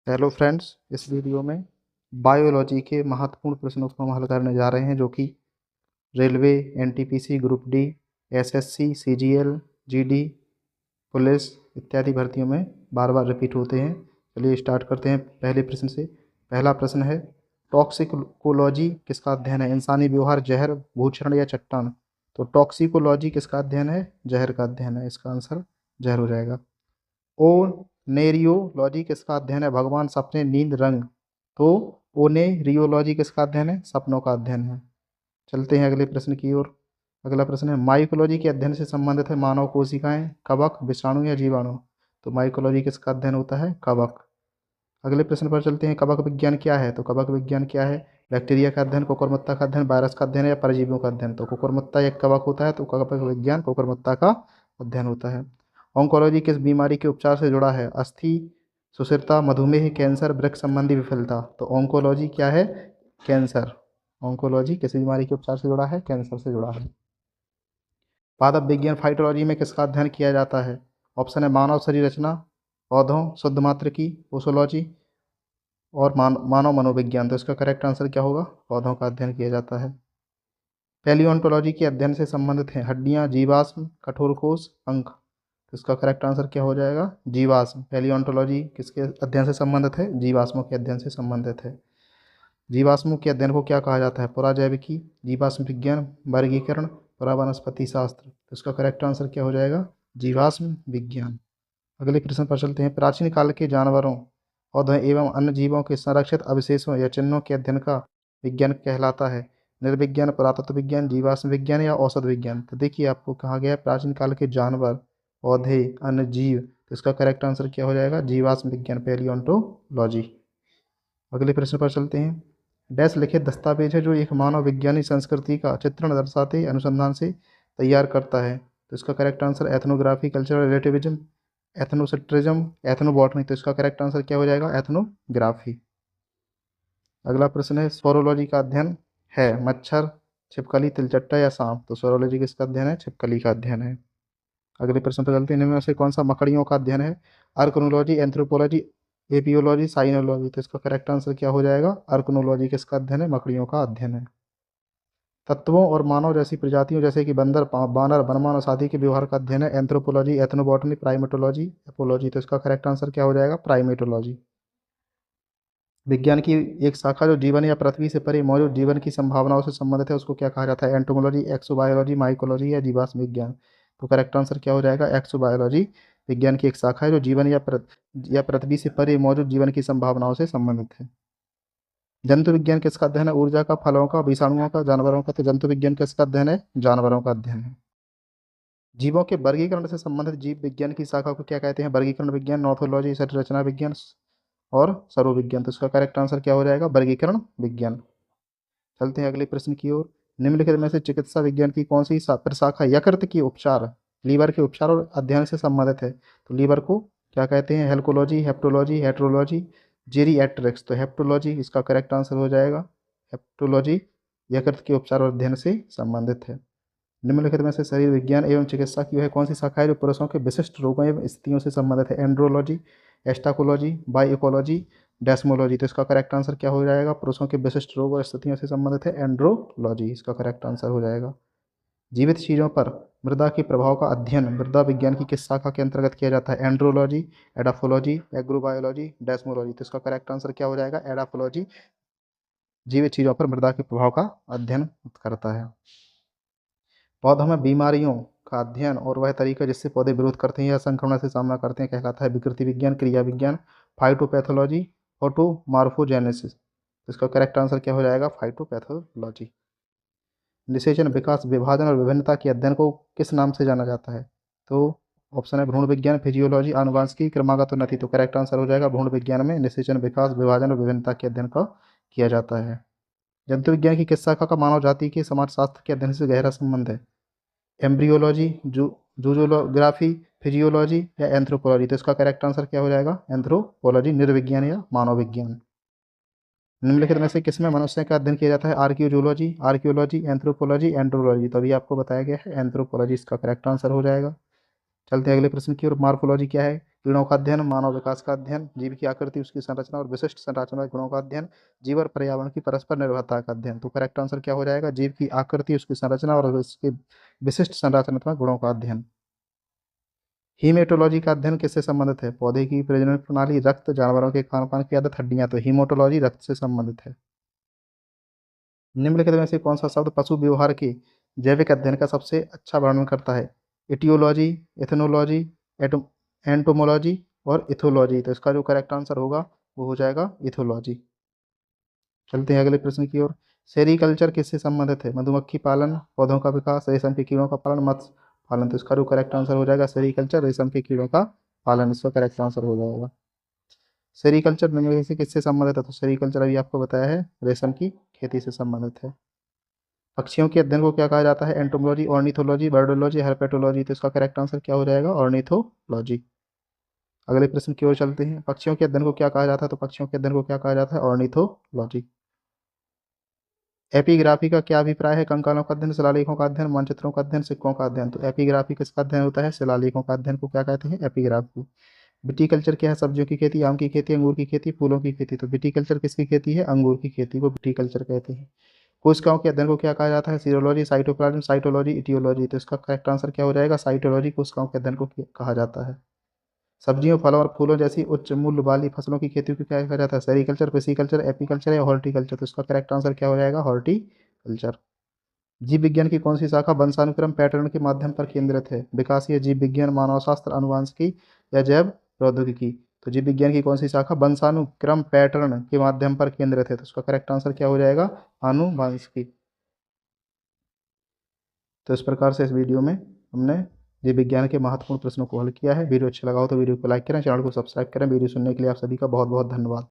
Hello friends, इस video में biology के महत्वपूर्ण प्रश्नों को हम हल करने जा रहे हैं, जो कि railway, NTPC, group D, SSC, CGL, GD, police इत्यादि भर्तियों में बार बार रिपीट होते हैं। चलिए स्टार्ट करते हैं पहले प्रश्न से। पहला प्रश्न है, टॉक्सिकोलॉजी किसका अध्ययन है? इंसानी व्यवहार, जहर, भूक्षरण या चट्टान? तो टॉक्सिकोलॉजी किसका अध्ययन है? जहर का अध्ययन है। इसका आंसर जहर हो जाएगा। ओनेरियोलॉजी किसका अध्ययन है? भगवान, सपने, नींद, रंग? तो ओनेरियोलॉजी किसका अध्ययन है? सपनों का अध्ययन है। चलते हैं अगले प्रश्न की ओर। अगला प्रश्न है, माइकोलॉजी के अध्ययन से संबंधित है मानव कोशिकाएं, कवक, विषाणु या जीवाणु? तो माइकोलॉजी किसका अध्ययन होता है? कवक। अगले प्रश्न पर चलते हैं, कवक विज्ञान क्या है? तो कवक विज्ञान क्या है? बैक्टीरिया का अध्ययन, कुकुरमुत्ता का अध्ययन, वायरस का अध्ययन या परजीवियों का अध्ययन? तो कुकुरमुत्ता एक कवक होता है, तो कवक विज्ञान कुकुरमुत्ता का अध्ययन होता है। ऑन्कोलॉजी किस बीमारी के उपचार से जुड़ा है? अस्थि, सुस्थिरता, मधुमेह, कैंसर, वृक्क संबंधी विफलता? तो ऑन्कोलॉजी क्या है? कैंसर। ऑन्कोलॉजी किस बीमारी के उपचार से जुड़ा है? कैंसर से जुड़ा है। पादप विज्ञान फाइटोलॉजी में किसका अध्ययन किया जाता है? ऑप्शन है मानव शरीर रचना, पौधों, शुद्ध मात्र की, ओसोलॉजी और मानव मनोविज्ञान। तो इसका करेक्ट आंसर क्या होगा? पौधों का अध्ययन किया जाता है। पैलियोंटोलॉजी के अध्ययन से संबंधित हैं हड्डियां, जीवाश्म, कठोर कोश, अंक? तो इसका करेक्ट आंसर क्या हो जाएगा? जीवाश्म। पैलियोंटोलॉजी किसके अध्ययन से संबंधित है? जीवाश्मों के अध्ययन से संबंधित है। जीवाश्मों के अध्ययन को क्या कहा जाता है? पुराजैविकी, जीवाश्म विज्ञान, वर्गीकरण, पुरावनस्पति शास्त्र? तो इसका करेक्ट आंसर क्या हो जाएगा? जीवाश्म विज्ञान। अगले प्रश्न पर चलते हैं, प्राचीन काल के जानवरों, पौधों एवं अन्य जीवों के संरक्षित अवशेषों या चिन्हों के अध्ययन का विज्ञान कहलाता है? निर्विज्ञान, पुरातत्व विज्ञान, जीवाश्म विज्ञान या औषध विज्ञान? तो देखिए, आपको कहा गया है प्राचीन काल के जानवर, पौधे, अन्य जीव। तो इसका करेक्ट आंसर क्या हो जाएगा? जीवाश्म विज्ञान, पैलियोंटोलॉजी। अगले प्रश्न पर चलते हैं, डैश लिखित दस्तावेज है जो एक मानव विज्ञानी संस्कृति का चित्रण दर्शाते अनुसंधान से तैयार करता है? तो इसका correct answer ethnography, cultural relativism, ethnocentrism, ethnobotany? तो इसका करेक्ट आंसर क्या हो जाएगा? एथनोग्राफी। अगला प्रश्न है, स्वरोलॉजी का अध्ययन है मच्छर, छिपकली, तिलचट्टा या सांप? तो स्वरोलॉजी किसका अध्ययन है? छिपकली का अध्ययन है। अगले प्रश्न पर चलते हैं, इनमें से कौन सा मकड़ियों का अध्ययन है? आर्कनोलॉजी, एंथ्रोपोलॉजी, एपियोलॉजी, साइनोलॉजी? तो इसका करेक्ट आंसर क्या हो जाएगा? आर्कनोलॉजी किसका अध्ययन है? मकड़ियों का अध्ययन है। तत्वों और मानव जैसी प्रजातियों जैसे कि बंदर, बानर, वनमानव आदि के व्यवहार का अध्ययन है एंथ्रोपोलॉजी, एथनोबॉटनी, प्राइमेटोलॉजी, एपोलॉजी? तो इसका करेक्ट आंसर क्या हो जाएगा? प्राइमेटोलॉजी। विज्ञान की एक शाखा जो जीवन या पृथ्वी से परे मौजूद जीवन की संभावनाओं से संबंधित है, उसको क्या कहा जाता है? एंटोमोलॉजी, एक्सोबायोलॉजी, माइकोलॉजी या जीवाश्म विज्ञान? तो करेक्ट आंसर क्या हो जाएगा? एक्सोबायोलॉजी विज्ञान की एक शाखा है जो जीवन या पृथ्वी से परे मौजूद जीवन की संभावनाओं से संबंधित है। जंतु विज्ञान किसका अध्ययन है? ऊर्जा का, फलों का, विषाणुओं का, जानवरों का? तो जंतु विज्ञान किसका अध्ययन है? जानवरों का अध्ययन है। जीवों के वर्गीकरण से संबंधित जीव विज्ञान की शाखा को क्या कहते हैं? वर्गीकरण विज्ञान, नॉथोलॉजी, शरीर रचना विज्ञान और सरोविज्ञान? तो इसका करेक्ट आंसर क्या हो जाएगा? वर्गीकरण विज्ञान। चलते हैं अगले प्रश्न की ओर। निम्नलिखित में से चिकित्सा विज्ञान की कौन सी प्रशाखा यकृत की उपचार, लीवर के उपचार और अध्ययन से संबंधित है? तो लीवर को क्या कहते हैं? हेल्कोलॉजी, हेप्टोलॉजी, हेट्रोलॉजी, जेरिएट्रिक्स? तो हेप्टोलॉजी इसका करेक्ट आंसर हो जाएगा। हेप्टोलॉजी यकृत के उपचार और अध्ययन से संबंधित है। निम्नलिखित में से शरीर विज्ञान एवं चिकित्सा की वह कौन सी शाखा है जो पुरुषों के विशिष्ट रोगों एवं स्थितियों से संबंधित है? Andrology, astacology, bioecology, desmology? तो इसका करेक्ट आंसर क्या हो जाएगा? पुरुषों के विशिष्ट रोग और स्थितियों से संबंधित है एंड्रोलॉजी, इसका करेक्ट आंसर हो जाएगा। जीवित चीजों पर मृदा के प्रभाव का अध्ययन मृदा विज्ञान की किस शाखा के अंतर्गत किया जाता है? Andrology, edaphology, agrobiology, desmology? तो इसका करेक्ट आंसर क्या हो जाएगा? एडाफोलॉजी जीवित चीजों पर मृदा के प्रभाव का अध्ययन करता है। पौधों में बीमारियों का अध्ययन और वह तरीका जिससे पौधे विरोध करते हैं या संक्रमण से सामना करते हैं कहलाता है विकृति विज्ञान, क्रिया विज्ञान, फाइटोपैथोलॉजी, ऑटोमार्फोजेनेसिस? इसका करेक्ट आंसर क्या हो जाएगा? फाइटोपैथोलॉजी। निषेचन, विकास, विभाजन और विभिन्नता के अध्ययन को किस नाम से जाना जाता है? तो ऑप्शन है भ्रूण विज्ञान, फिजियोलॉजी, आनुवांशिकी, क्रमागत उन्नति? तो करेक्ट आंसर हो जाएगा भ्रूण विज्ञान में निषेचन, विकास, विभाजन और विभिन्नता के अध्ययन का किया जाता है। जंतु विज्ञान की किस शाखा का मानव जाति के समाजशास्त्र के अध्ययन से गहरा संबंध है? एम्ब्रियोलॉजी, जूजोग्राफी, फिजियोलॉजी या एंथ्रोपोलॉजी? तो इसका करेक्ट आंसर क्या हो जाएगा? एंथ्रोपोलॉजी, निर्विज्ञान या मानव विज्ञान। निम्नलिखित में से किसमें मनुष्य का अध्ययन किया जाता है? Archaeology, archaeology, anthropology, andrology? तो अभी आपको बताया गया है एंथ्रोपोलॉजी इसका करेक्ट आंसर हो जाएगा। चलते हैं अगले प्रश्न की ओर। मार्फोलॉजी क्या है? कीड़ों का अध्ययन, मानव विकास का अध्ययन, जीव की आकृति, उसकी संरचना और विशिष्ट संरचना गुणों का अध्ययन, जीव और पर्यावरण की परस्पर निर्भरता का अध्ययन। तो करेक्ट आंसर क्या हो जाएगा? जीव की आकृति, उसकी संरचना और उसके विशिष्ट संरचनात्मक गुणों का अध्ययन। हीमेटोलॉजी का अध्ययन किससे संबंधित है? पौधे की प्रजनन प्रणाली, रक्त, जानवरों के खान पान की आदत, हड्डियां। तो हीमोटोलॉजी रक्त से संबंधित है। निम्नलिखित में से कौन सा शब्द पशु व्यवहार के जैविक अध्ययन का सबसे अच्छा वर्णन करता है? इटियोलॉजी, एथनोलॉजी, एंटोमोलॉजी और इथोलॉजी। तो इसका जो करेक्ट आंसर होगा वो हो जाएगा इथोलॉजी। चलते हैं अगले प्रश्न की ओर। सेरीकल्चर किससे संबंधित है? मधुमक्खी पालन, पौधों का विकास, रेशम के कीड़ों का पालन, मत्स्य पालन। तो इसका जो करेक्ट आंसर हो जाएगा सेरीकल्चर, रेशम के कीड़ों का पालन, इसका करेक्ट आंसर हो जाएगा। सेरीकल्चर निम्न से किससे संबंधित है? तो सेरीकल्चर अभी आपको बताया है, रेशम की खेती से संबंधित है। पक्षियों के अध्ययन को क्या कहा जाता है? Entomology, ornithology, birdology, herpetology. तो इसका करेक्ट आंसर क्या हो जाएगा? ऑर्निथोलॉजी। अगले प्रश्न की ओर चलते हैं। पक्षियों के अध्ययन को क्या कहा जाता है? तो पक्षियों के अध्ययन को क्या कहा जाता है? ऑर्निथोलॉजी। एपिग्राफी का क्या अभिप्राय है? कंकालों का अध्ययन, शिलालेखों का अध्ययन, मानचित्रों का अध्ययन, सिक्कों का अध्ययन। तो एपिग्राफी किसका अध्ययन होता है? शिलालेखों का अध्ययन को क्या कहते हैं? एपिग्राफी। विटीकल्चर क्या है? सब्जियों की खेती, आम की खेती, अंगूर की खेती, फूलों की खेती। तो विटीकल्चर किसकी खेती है? अंगूर की खेती को विटीकल्चर कहते हैं। कोशिकाओं के अध्ययन को क्या कहा जाता है? Serology, cytoplasm, cytology, etiology. तो इसका करेक्ट आंसर क्या हो जाएगा? साइटोलॉजी कोशिकाओं के अध्ययन को कहा जाता है। सब्जियों, फलों और फूलों जैसी उच्च मूल्य वाली फसलों की खेती को क्या कहा जाता है? सेरीकल्चर, पिसीकल्चर, एपीकल्चर या हॉर्टिकल्चर। तो इसका करेक्ट आंसर क्या हो जाएगा? हॉर्टिकल्चर। जीव विज्ञान की कौन सी शाखा वंशानुक्रम पैटर्न के माध्यम पर केंद्रित है? विकासीय जीव विज्ञान, मानव शास्त्र, अनुवांशिकी या जैव प्रौद्योगिकी। तो जीव विज्ञान की कौन सी शाखा वंशानुक्रम पैटर्न के माध्यम पर केंद्रित है? तो उसका करेक्ट आंसर क्या हो जाएगा? आनुवांशिकी। तो इस प्रकार से इस वीडियो में हमने जीव विज्ञान के महत्वपूर्ण प्रश्नों को हल किया है। वीडियो अच्छा लगा हो तो वीडियो को लाइक करें, चैनल को सब्सक्राइब करें। वीडियो सुनने के लिए आप सभी का बहुत बहुत धन्यवाद।